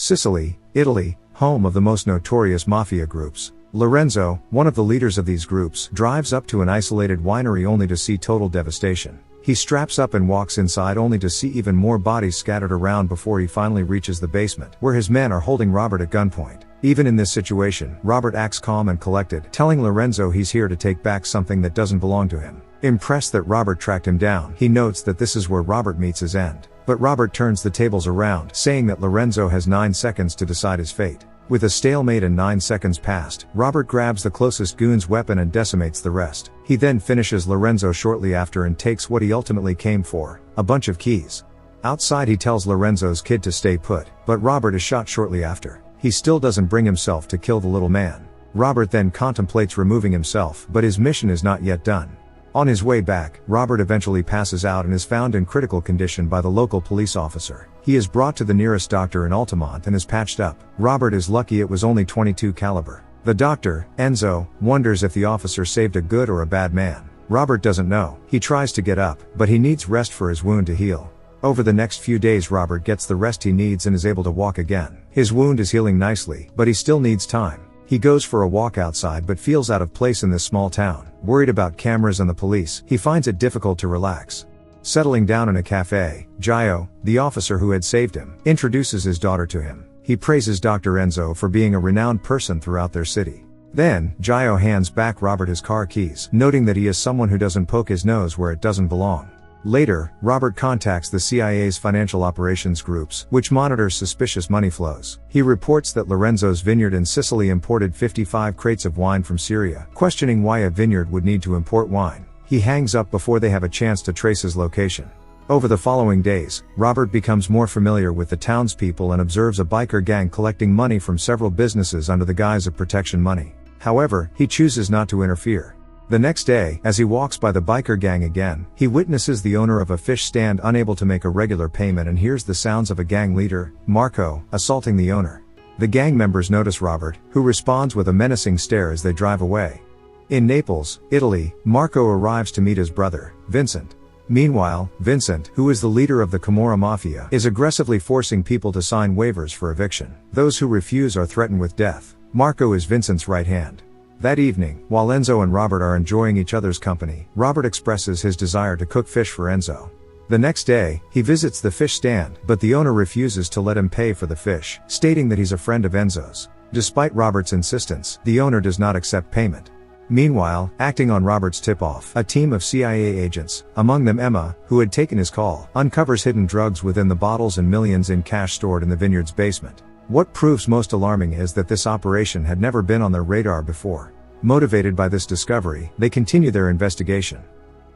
Sicily, Italy, home of the most notorious mafia groups. Lorenzo, one of the leaders of these groups, drives up to an isolated winery only to see total devastation. He straps up and walks inside only to see even more bodies scattered around before he finally reaches the basement, where his men are holding Robert at gunpoint. Even in this situation, Robert acts calm and collected, telling Lorenzo he's here to take back something that doesn't belong to him. Impressed that Robert tracked him down, he notes that this is where Robert meets his end. But Robert turns the tables around, saying that Lorenzo has 9 seconds to decide his fate. With a stalemate and 9 seconds passed, Robert grabs the closest goon's weapon and decimates the rest. He then finishes Lorenzo shortly after and takes what he ultimately came for, a bunch of keys. Outside he tells Lorenzo's kid to stay put, but Robert is shot shortly after. He still doesn't bring himself to kill the little man. Robert then contemplates removing himself, but his mission is not yet done. On his way back, Robert eventually passes out and is found in critical condition by the local police officer. He is brought to the nearest doctor in Altamont and is patched up. Robert is lucky it was only .22 caliber. The doctor, Enzo, wonders if the officer saved a good or a bad man. Robert doesn't know. He tries to get up, but he needs rest for his wound to heal. Over the next few days Robert gets the rest he needs and is able to walk again. His wound is healing nicely, but he still needs time. He goes for a walk outside but feels out of place in this small town. Worried about cameras and the police, he finds it difficult to relax. Settling down in a cafe, Gio, the officer who had saved him, introduces his daughter to him. He praises Dr. Enzo for being a renowned person throughout their city. Then, Gio hands back Robert his car keys, noting that he is someone who doesn't poke his nose where it doesn't belong. Later, Robert contacts the CIA's financial operations groups, which monitors suspicious money flows. He reports that Lorenzo's vineyard in Sicily imported 55 crates of wine from Syria, questioning why a vineyard would need to import wine. He hangs up before they have a chance to trace his location. Over the following days, Robert becomes more familiar with the townspeople and observes a biker gang collecting money from several businesses under the guise of protection money. However, he chooses not to interfere. The next day, as he walks by the biker gang again, he witnesses the owner of a fish stand unable to make a regular payment and hears the sounds of a gang leader, Marco, assaulting the owner. The gang members notice Robert, who responds with a menacing stare as they drive away. In Naples, Italy, Marco arrives to meet his brother, Vincent. Meanwhile, Vincent, who is the leader of the Camorra Mafia, is aggressively forcing people to sign waivers for eviction. Those who refuse are threatened with death. Marco is Vincent's right hand. That evening, while Enzo and Robert are enjoying each other's company, Robert expresses his desire to cook fish for Enzo. The next day, he visits the fish stand, but the owner refuses to let him pay for the fish, stating that he's a friend of Enzo's. Despite Robert's insistence, the owner does not accept payment. Meanwhile, acting on Robert's tip-off, a team of CIA agents, among them Emma, who had taken his call, uncovers hidden drugs within the bottles and millions in cash stored in the vineyard's basement. What proves most alarming is that this operation had never been on their radar before. Motivated by this discovery, they continue their investigation.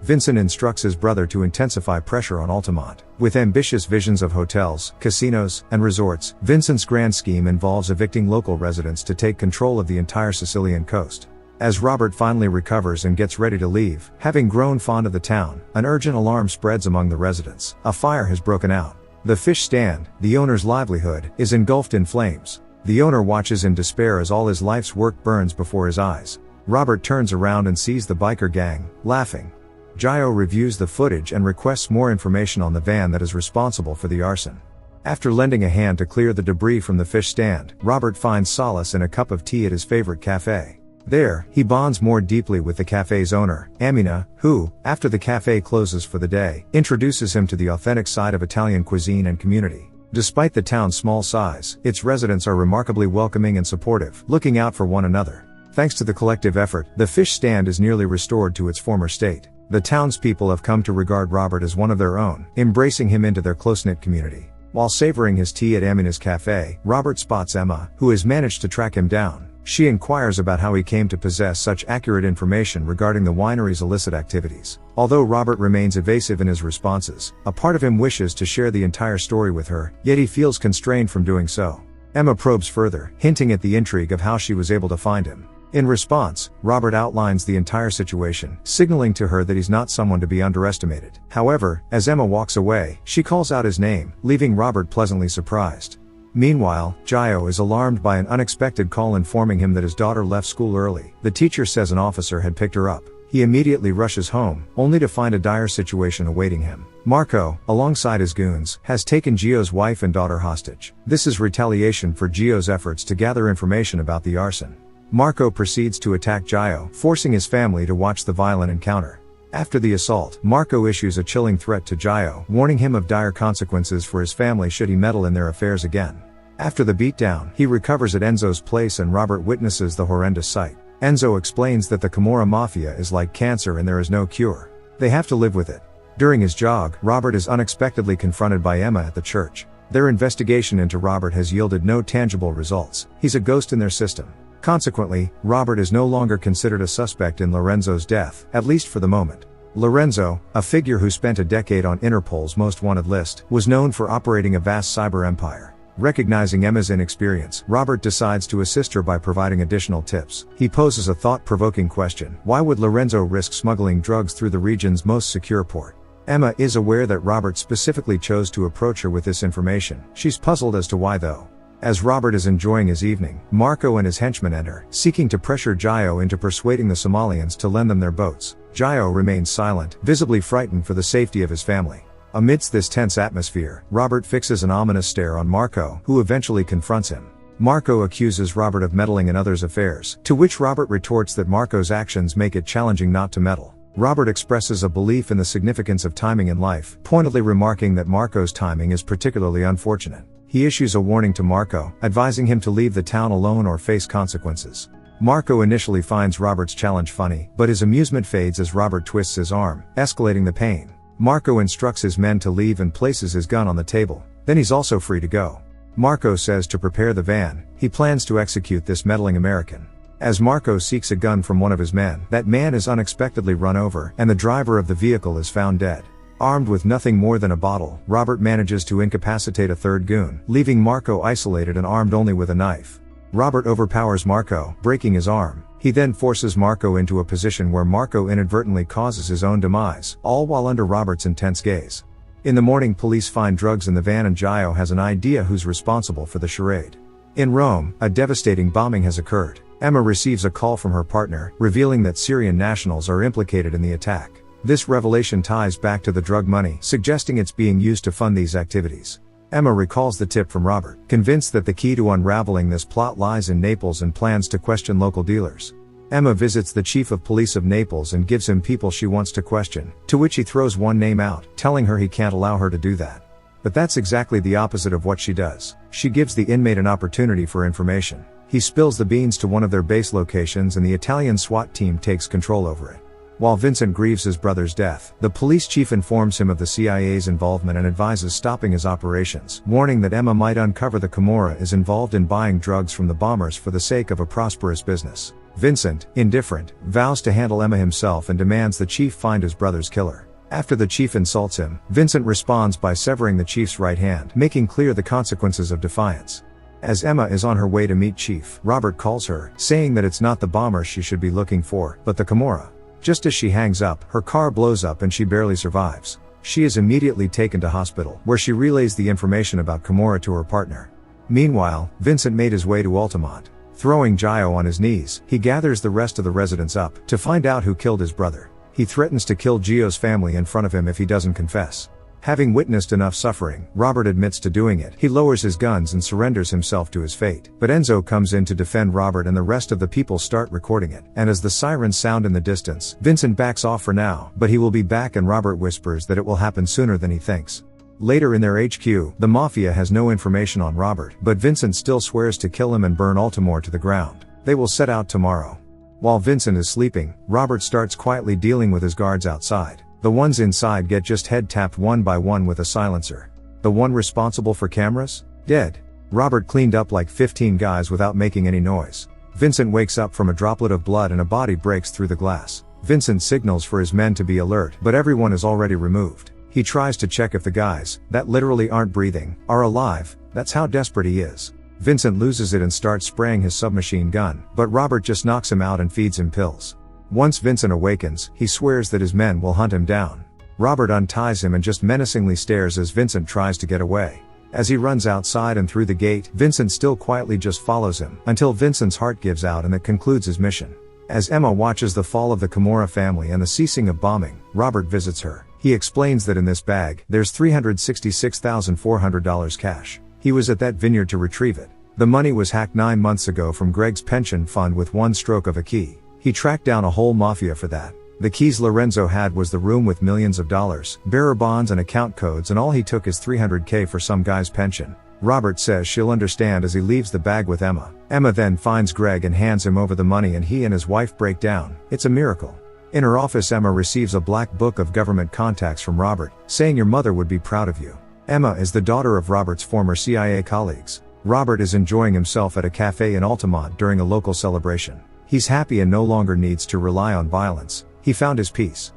Vincent instructs his brother to intensify pressure on Altamont. With ambitious visions of hotels, casinos, and resorts, Vincent's grand scheme involves evicting local residents to take control of the entire Sicilian coast. As Robert finally recovers and gets ready to leave, having grown fond of the town, an urgent alarm spreads among the residents. A fire has broken out. The fish stand, the owner's livelihood, is engulfed in flames. The owner watches in despair as all his life's work burns before his eyes. Robert turns around and sees the biker gang, laughing. Gio reviews the footage and requests more information on the van that is responsible for the arson. After lending a hand to clear the debris from the fish stand, Robert finds solace in a cup of tea at his favorite cafe. There, he bonds more deeply with the cafe's owner, Amina, who, after the cafe closes for the day, introduces him to the authentic side of Italian cuisine and community. Despite the town's small size, its residents are remarkably welcoming and supportive, looking out for one another. Thanks to the collective effort, the fish stand is nearly restored to its former state. The townspeople have come to regard Robert as one of their own, embracing him into their close-knit community. While savoring his tea at Amina's cafe, Robert spots Emma, who has managed to track him down. She inquires about how he came to possess such accurate information regarding the winery's illicit activities. Although Robert remains evasive in his responses, a part of him wishes to share the entire story with her, yet he feels constrained from doing so. Emma probes further, hinting at the intrigue of how she was able to find him. In response, Robert outlines the entire situation, signaling to her that he's not someone to be underestimated. However, as Emma walks away, she calls out his name, leaving Robert pleasantly surprised. Meanwhile, Gio is alarmed by an unexpected call informing him that his daughter left school early. The teacher says an officer had picked her up. He immediately rushes home, only to find a dire situation awaiting him. Marco, alongside his goons, has taken Gio's wife and daughter hostage. This is retaliation for Gio's efforts to gather information about the arson. Marco proceeds to attack Gio, forcing his family to watch the violent encounter. After the assault, Marco issues a chilling threat to Gio, warning him of dire consequences for his family should he meddle in their affairs again. After the beatdown, he recovers at Enzo's place and Robert witnesses the horrendous sight. Enzo explains that the Camorra Mafia is like cancer and there is no cure. They have to live with it. During his jog, Robert is unexpectedly confronted by Emma at the church. Their investigation into Robert has yielded no tangible results. He's a ghost in their system. Consequently, Robert is no longer considered a suspect in Lorenzo's death, at least for the moment. Lorenzo, a figure who spent a decade on Interpol's most wanted list, was known for operating a vast cyber empire. Recognizing Emma's inexperience, Robert decides to assist her by providing additional tips. He poses a thought-provoking question: why would Lorenzo risk smuggling drugs through the region's most secure port? Emma is aware that Robert specifically chose to approach her with this information. She's puzzled as to why though. As Robert is enjoying his evening, Marco and his henchmen enter, seeking to pressure Gio into persuading the Somalians to lend them their boats. Gio remains silent, visibly frightened for the safety of his family. Amidst this tense atmosphere, Robert fixes an ominous stare on Marco, who eventually confronts him. Marco accuses Robert of meddling in others' affairs, to which Robert retorts that Marco's actions make it challenging not to meddle. Robert expresses a belief in the significance of timing in life, pointedly remarking that Marco's timing is particularly unfortunate. He issues a warning to Marco, advising him to leave the town alone or face consequences. Marco initially finds Robert's challenge funny, but his amusement fades as Robert twists his arm, escalating the pain. Marco instructs his men to leave and places his gun on the table. Then he's also free to go. Marco says to prepare the van. He plans to execute this meddling American. As Marco seeks a gun from one of his men, that man is unexpectedly run over, and the driver of the vehicle is found dead. Armed with nothing more than a bottle, Robert manages to incapacitate a third goon, leaving Marco isolated and armed only with a knife. Robert overpowers Marco, breaking his arm. He then forces Marco into a position where Marco inadvertently causes his own demise, all while under Robert's intense gaze. In the morning, police find drugs in the van and Gio has an idea who's responsible for the charade. In Rome, a devastating bombing has occurred. Emma receives a call from her partner, revealing that Syrian nationals are implicated in the attack. This revelation ties back to the drug money, suggesting it's being used to fund these activities. Emma recalls the tip from Robert, convinced that the key to unraveling this plot lies in Naples and plans to question local dealers. Emma visits the chief of police of Naples and gives him people she wants to question, to which he throws one name out, telling her he can't allow her to do that. But that's exactly the opposite of what she does. She gives the inmate an opportunity for information. He spills the beans to one of their base locations and the Italian SWAT team takes control over it. While Vincent grieves his brother's death, the police chief informs him of the CIA's involvement and advises stopping his operations, warning that Emma might uncover the Camorra is involved in buying drugs from the bombers for the sake of a prosperous business. Vincent, indifferent, vows to handle Emma himself and demands the chief find his brother's killer. After the chief insults him, Vincent responds by severing the chief's right hand, making clear the consequences of defiance. As Emma is on her way to meet Chief, Robert calls her, saying that it's not the bomber she should be looking for, but the Camorra. Just as she hangs up, her car blows up and she barely survives. She is immediately taken to hospital, where she relays the information about Camorra to her partner. Meanwhile, Vincent made his way to Altamont. Throwing Gio on his knees, he gathers the rest of the residents up, to find out who killed his brother. He threatens to kill Gio's family in front of him if he doesn't confess. Having witnessed enough suffering, Robert admits to doing it. He lowers his guns and surrenders himself to his fate. But Enzo comes in to defend Robert and the rest of the people start recording it. And as the sirens sound in the distance, Vincent backs off for now, but he will be back and Robert whispers that it will happen sooner than he thinks. Later in their HQ, the Mafia has no information on Robert, but Vincent still swears to kill him and burn Altamont to the ground. They will set out tomorrow. While Vincent is sleeping, Robert starts quietly dealing with his guards outside. The ones inside get just head tapped one by one with a silencer. The one responsible for cameras? Dead. Robert cleaned up like 15 guys without making any noise. Vincent wakes up from a droplet of blood and a body breaks through the glass. Vincent signals for his men to be alert, but everyone is already removed. He tries to check if the guys, that literally aren't breathing, are alive. That's how desperate he is. Vincent loses it and starts spraying his submachine gun, but Robert just knocks him out and feeds him pills. Once Vincent awakens, he swears that his men will hunt him down. Robert unties him and just menacingly stares as Vincent tries to get away. As he runs outside and through the gate, Vincent still quietly just follows him, until Vincent's heart gives out and that concludes his mission. As Emma watches the fall of the Kimura family and the ceasing of bombing, Robert visits her. He explains that in this bag, there's $366,400 cash. He was at that vineyard to retrieve it. The money was hacked 9 months ago from Greg's pension fund with one stroke of a key. He tracked down a whole mafia for that. The keys Lorenzo had was the room with millions of dollars, bearer bonds and account codes, and all he took is $300K for some guy's pension. Robert says she'll understand as he leaves the bag with Emma. Emma then finds Greg and hands him over the money, and he and his wife break down. It's a miracle. In her office, Emma receives a black book of government contacts from Robert, saying your mother would be proud of you. Emma is the daughter of Robert's former CIA colleagues. Robert is enjoying himself at a cafe in Altamont during a local celebration. He's happy and no longer needs to rely on violence. He found his peace.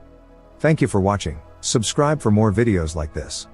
Thank you for watching. Subscribe for more videos like this.